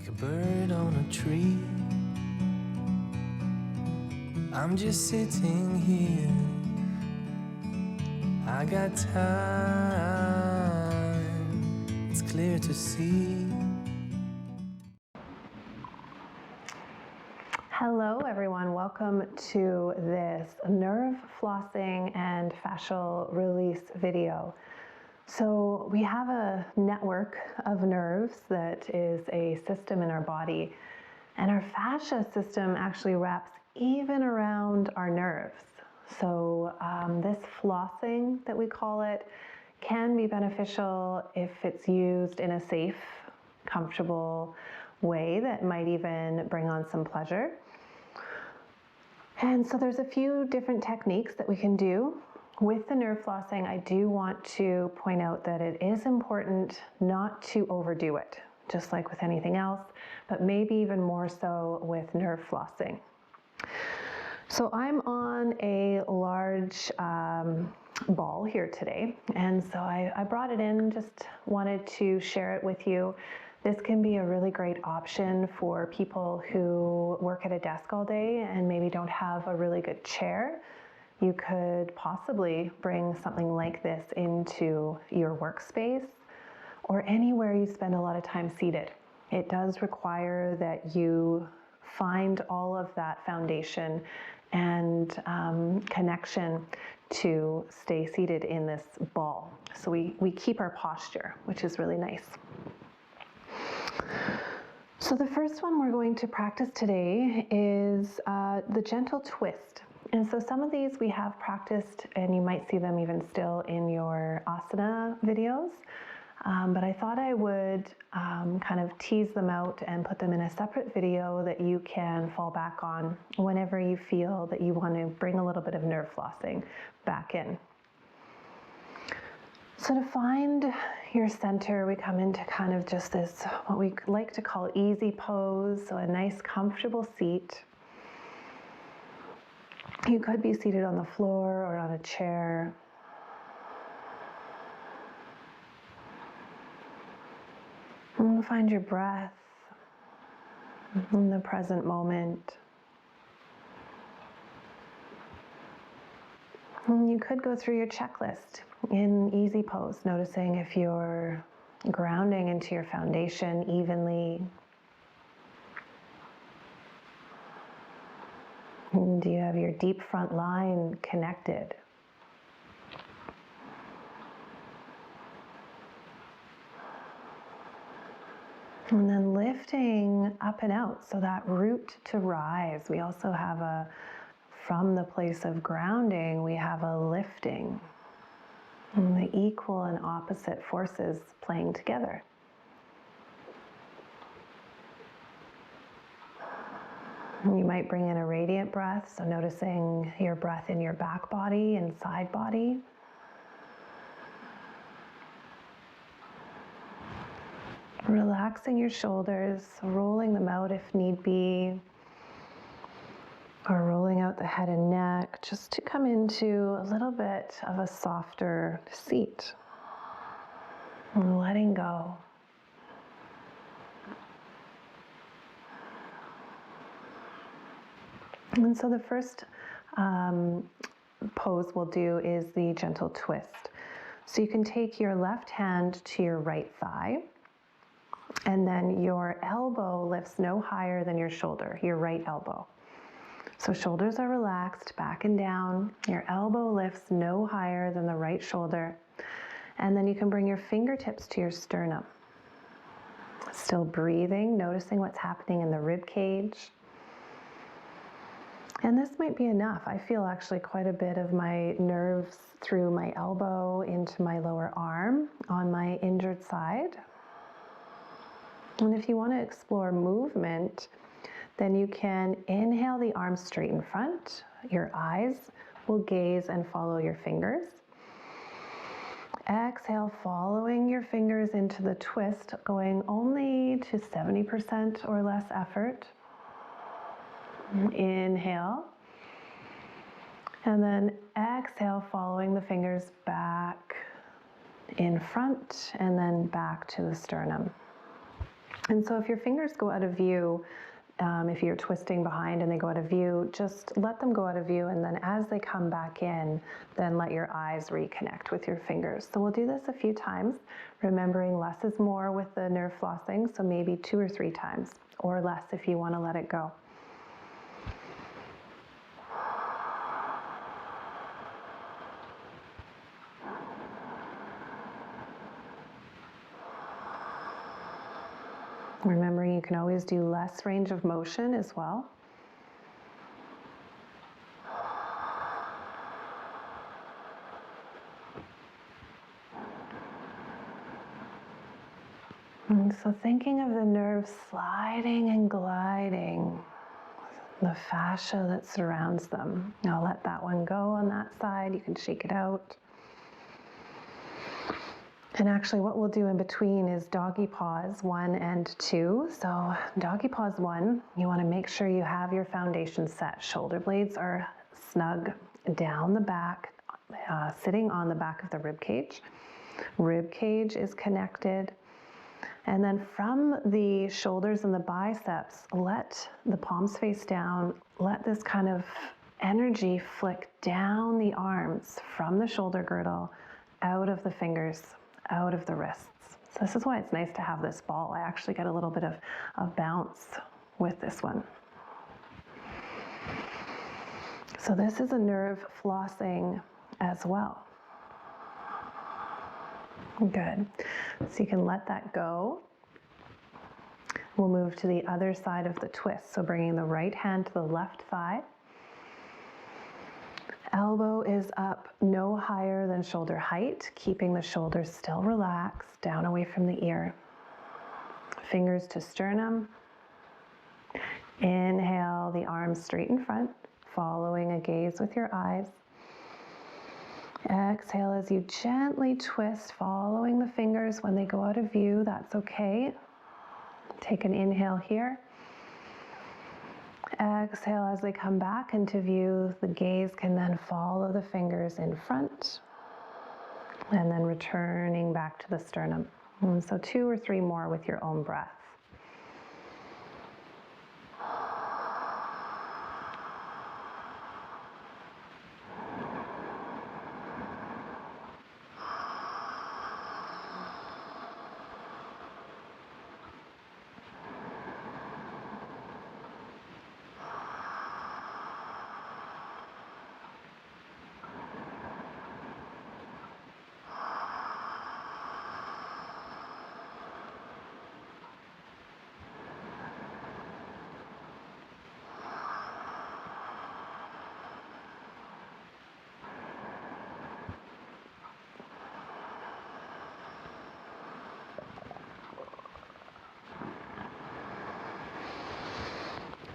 like a bird on a tree. I'm just sitting here. I got time, it's clear to see. Hello everyone, welcome to this nerve flossing and fascial release video. So we have a network of nerves that is a system in our body, and our fascia system actually wraps even around our nerves. So this flossing that we call it can be beneficial if it's used in a safe, comfortable way that might even bring on some pleasure. And so there's a few different techniques that we can do. With the nerve flossing, I do want to point out that it is important not to overdo it, just like with anything else, but maybe even more so with nerve flossing. So I'm on a large ball here today, and so I brought it in, just wanted to share it with you. This can be a really great option for people who work at a desk all day and maybe don't have a really good chair. You could possibly bring something like this into your workspace or anywhere you spend a lot of time seated. It does require that you find all of that foundation and connection to stay seated in this ball. So we keep our posture, which is really nice. So the first one we're going to practice today is the gentle twist. And so some of these we have practiced, and you might see them even still in your asana videos. But I thought I would kind of tease them out and put them in a separate video that you can fall back on whenever you feel that you want to bring a little bit of nerve flossing back in. So to find your center, we come into kind of just this, what we like to call easy pose, so a nice comfortable seat. You could be seated on the floor or on a chair. And find your breath in the present moment. And you could go through your checklist in easy pose, noticing if you're grounding into your foundation evenly. And do you have your deep front line connected? And then lifting up and out, so that root to rise. We also have from the place of grounding, we have a lifting. And the equal and opposite forces playing together. You might bring in a radiant breath, so noticing your breath in your back body and side body. Relaxing your shoulders, rolling them out if need be, or rolling out the head and neck, just to come into a little bit of a softer seat. And letting go. And so the first pose we'll do is the gentle twist. So you can take your left hand to your right thigh, and then your elbow lifts no higher than your shoulder, your right elbow. So shoulders are relaxed, back and down. Your elbow lifts no higher than the right shoulder. And then you can bring your fingertips to your sternum. Still breathing, noticing what's happening in the rib cage. And this might be enough. I feel actually quite a bit of my nerves through my elbow into my lower arm on my injured side. And if you want to explore movement, then you can inhale the arms straight in front. Your eyes will gaze and follow your fingers. Exhale, following your fingers into the twist, going only to 70% or less effort. Inhale. And then exhale, following the fingers back in front and then back to the sternum. And so if your fingers go out of view, if you're twisting behind and they go out of view, just let them go out of view, and then as they come back in, then let your eyes reconnect with your fingers. So we'll do this a few times, remembering less is more with the nerve flossing, so maybe 2 or 3 times, or less if you want to let it go. Remembering you can always do less range of motion as well. And so thinking of the nerves sliding and gliding, the fascia that surrounds them. Now let that one go on that side. You can shake it out. And actually what we'll do in between is doggy pause 1 and 2. So doggy pause 1, you want to make sure you have your foundation set. Shoulder blades are snug down the back, sitting on the back of the rib cage. Rib cage is connected. And then from the shoulders and the biceps, let the palms face down. Let this kind of energy flick down the arms from the shoulder girdle, out of the fingers, out of the wrists. So this is why it's nice to have this ball. I actually get a little bit of bounce with this one. So this is a nerve flossing as well. Good. So you can let that go. We'll move to the other side of the twist. So bringing the right hand to the left thigh. Elbow is up no higher than shoulder height, keeping the shoulders still relaxed, down away from the ear. Fingers to sternum. Inhale, the arms straight in front, following a gaze with your eyes. Exhale as you gently twist, following the fingers when they go out of view. That's okay. Take an inhale here. Exhale as they come back into view. The gaze can then follow the fingers in front and then returning back to the sternum. And so 2 or 3 more with your own breath.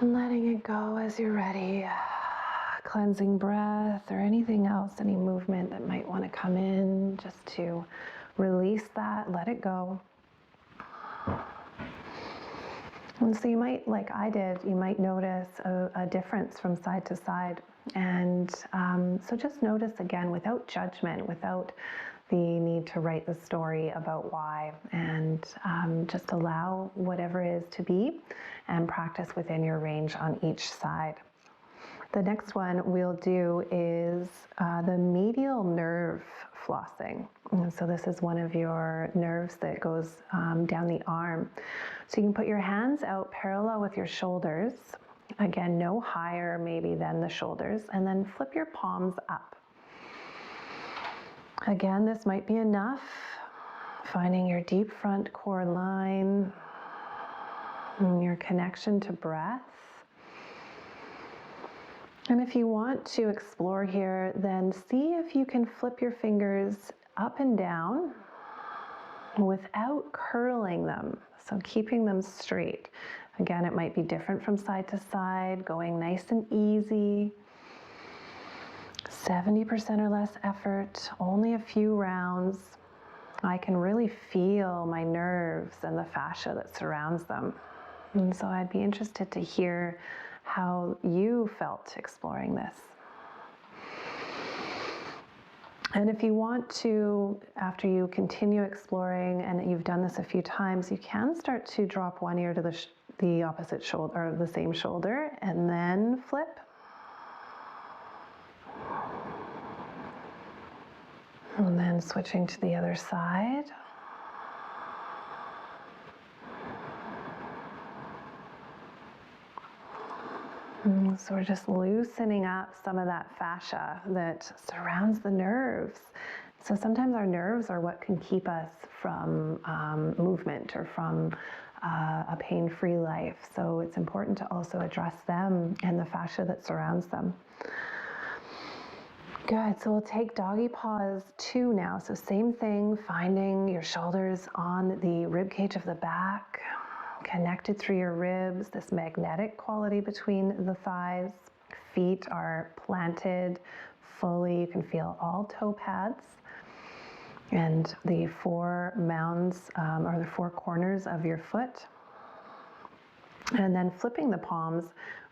And letting it go as you're ready. Cleansing breath or anything else, any movement that might want to come in, just to release that, let it go. And so you might, like I did, you might notice a difference from side to side. And so just notice again, without judgment, without the need to write the story about why, and just allow whatever is to be and practice within your range on each side. The next one we'll do is the medial nerve flossing. And so this is one of your nerves that goes down the arm. So you can put your hands out parallel with your shoulders. Again, no higher maybe than the shoulders, and then flip your palms up. Again, this might be enough. Finding your deep front core line and your connection to breath. And if you want to explore here, then see if you can flip your fingers up and down without curling them. So keeping them straight. Again, it might be different from side to side, going nice and easy. 70% or less effort, only a few rounds. I can really feel my nerves and the fascia that surrounds them. And so I'd be interested to hear how you felt exploring this. And if you want to, after you continue exploring and you've done this a few times, you can start to drop one ear to the opposite shoulder, or the same shoulder, and then flip. And then switching to the other side. So we're just loosening up some of that fascia that surrounds the nerves. So sometimes our nerves are what can keep us from movement or from a pain-free life. So it's important to also address them and the fascia that surrounds them. Good, so we'll take doggy pause 2 now. So same thing, finding your shoulders on the rib cage of the back, connected through your ribs, this magnetic quality between the thighs. Feet are planted fully. You can feel all toe pads and the 4 mounds or the 4 corners of your foot. And then flipping the palms,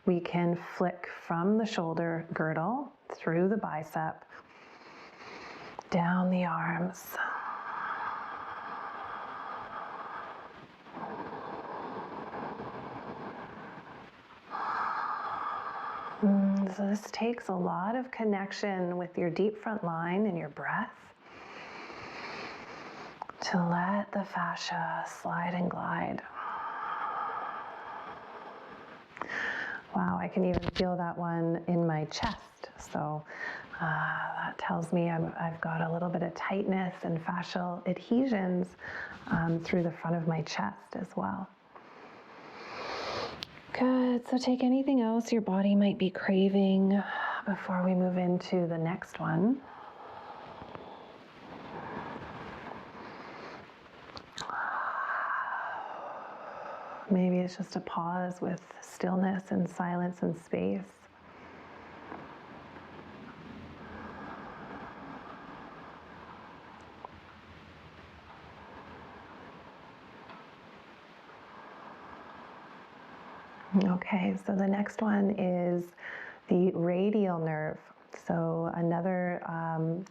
we can flick from the shoulder girdle through the bicep, down the arms. So this takes a lot of connection with your deep front line and your breath to let the fascia slide and glide. Wow, I can even feel that one in my chest. So that tells me I've got a little bit of tightness and fascial adhesions through the front of my chest as well. Good, so take anything else your body might be craving before we move into the next one. Maybe it's just a pause with stillness and silence and space. Okay, so the next one is the radial nerve. So another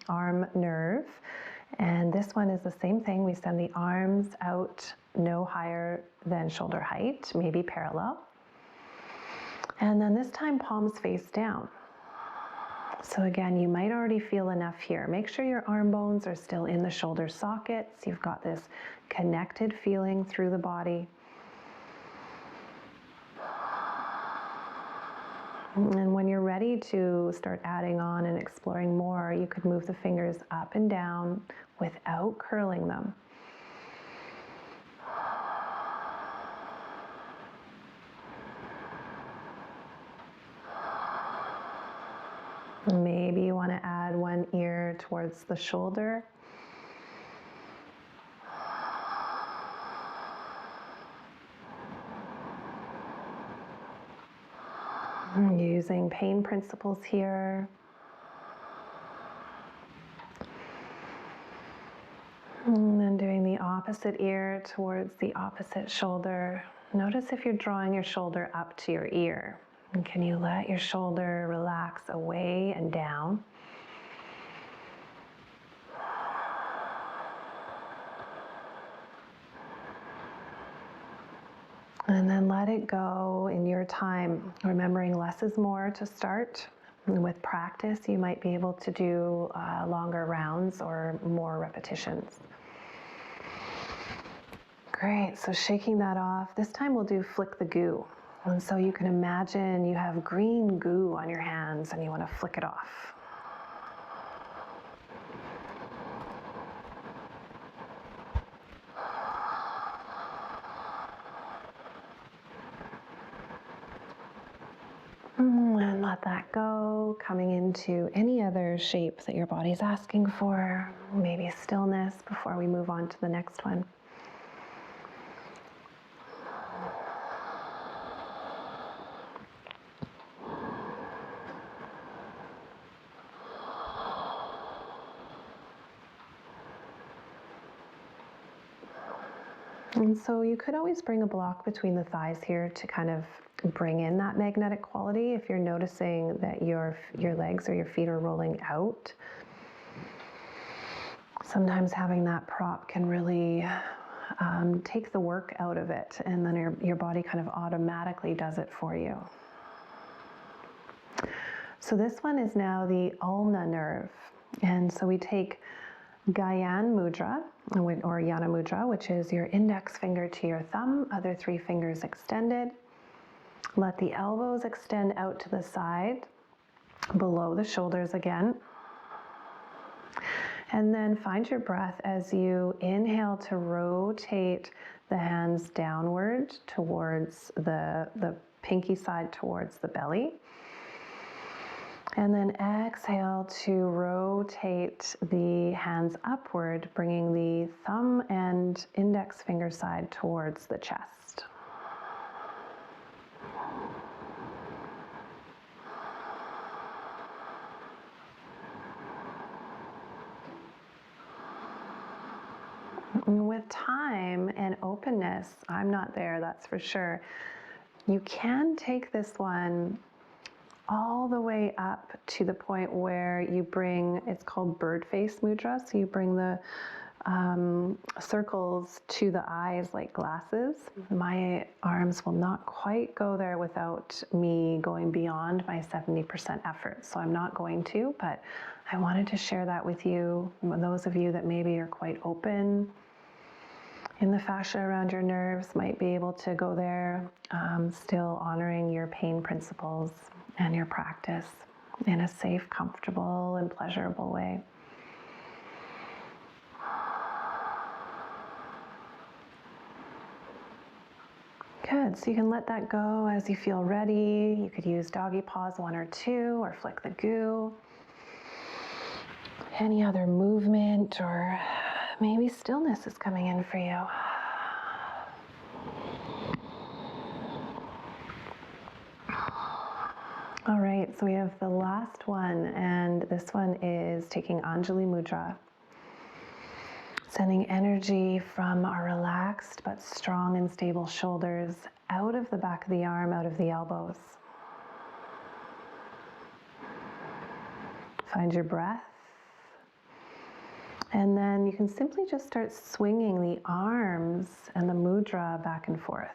arm nerve. And this one is the same thing. We send the arms out no higher than shoulder height, maybe parallel. And then this time palms face down. So again, you might already feel enough here. Make sure your arm bones are still in the shoulder sockets. You've got this connected feeling through the body. And when you're ready to start adding on and exploring more, you could move the fingers up and down without curling them. Maybe you want to add one ear towards the shoulder. Using pain principles here. And then doing the opposite ear towards the opposite shoulder. Notice if you're drawing your shoulder up to your ear. And can you let your shoulder relax away and down? And then let it go in your time, remembering less is more to start. And with practice, you might be able to do longer rounds or more repetitions. Great, so shaking that off. This time we'll do flick the goo. And so you can imagine you have green goo on your hands and you want to flick it off. And let that go, coming into any other shape that your body's asking for. Maybe stillness before we move on to the next one. And so you could always bring a block between the thighs here to kind of bring in that magnetic quality if you're noticing that your legs or your feet are rolling out. Sometimes having that prop can really take the work out of it, and then your body kind of automatically does it for you. So this one is now the ulna nerve. And so we take Gyan Mudra, or Yana Mudra, which is your index finger to your thumb, other 3 fingers extended. Let the elbows extend out to the side, below the shoulders again. And then find your breath as you inhale to rotate the hands downward towards the pinky side towards the belly. And then exhale to rotate the hands upward, bringing the thumb and index finger side towards the chest. With time and openness, I'm not there, that's for sure. You can take this one all the way up to the point where you bring, it's called bird face mudra. So you bring the circles to the eyes like glasses. My arms will not quite go there without me going beyond my 70% effort. So I'm not going to, but I wanted to share that with you. Those of you that maybe are quite open in the fascia around your nerves might be able to go there, still honoring your pain principles and your practice in a safe, comfortable, and pleasurable way. Good, so you can let that go as you feel ready. You could use doggy paws 1 or 2, or flick the goo. Any other movement, or maybe stillness is coming in for you. All right, so we have the last one, and this one is taking Anjali Mudra. Sending energy from our relaxed but strong and stable shoulders out of the back of the arm, out of the elbows. Find your breath. And then you can simply just start swinging the arms and the mudra back and forth.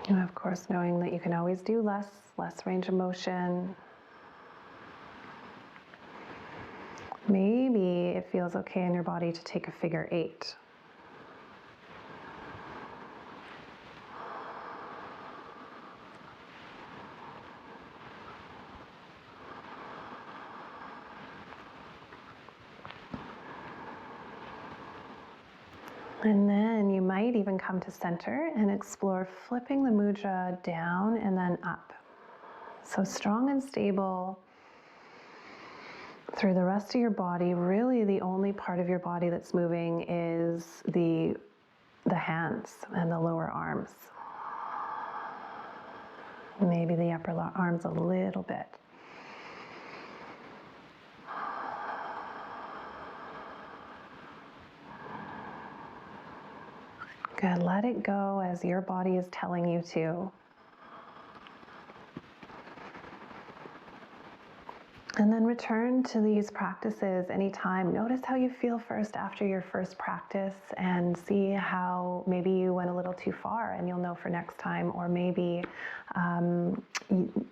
And of course, knowing that you can always do less range of motion. Maybe it feels okay in your body to take a figure 8. And then you might even come to center and explore flipping the mudra down and then up. So strong and stable through the rest of your body. Really the only part of your body that's moving is the hands and the lower arms. Maybe the upper arms a little bit. Good, let it go as your body is telling you to. And then return to these practices anytime. Notice how you feel first after your first practice, and see how maybe you went a little too far, and you'll know for next time. Or maybe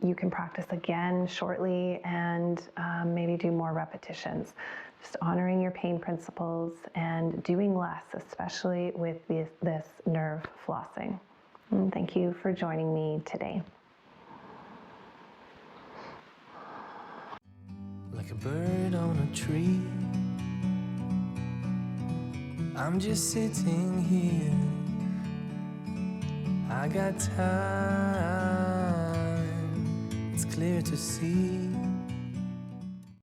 you can practice again shortly and maybe do more repetitions. Just honoring your pain principles and doing less, especially with this nerve flossing. And thank you for joining me today. Like a bird on a tree, I'm just sitting here. I got time, it's clear to see.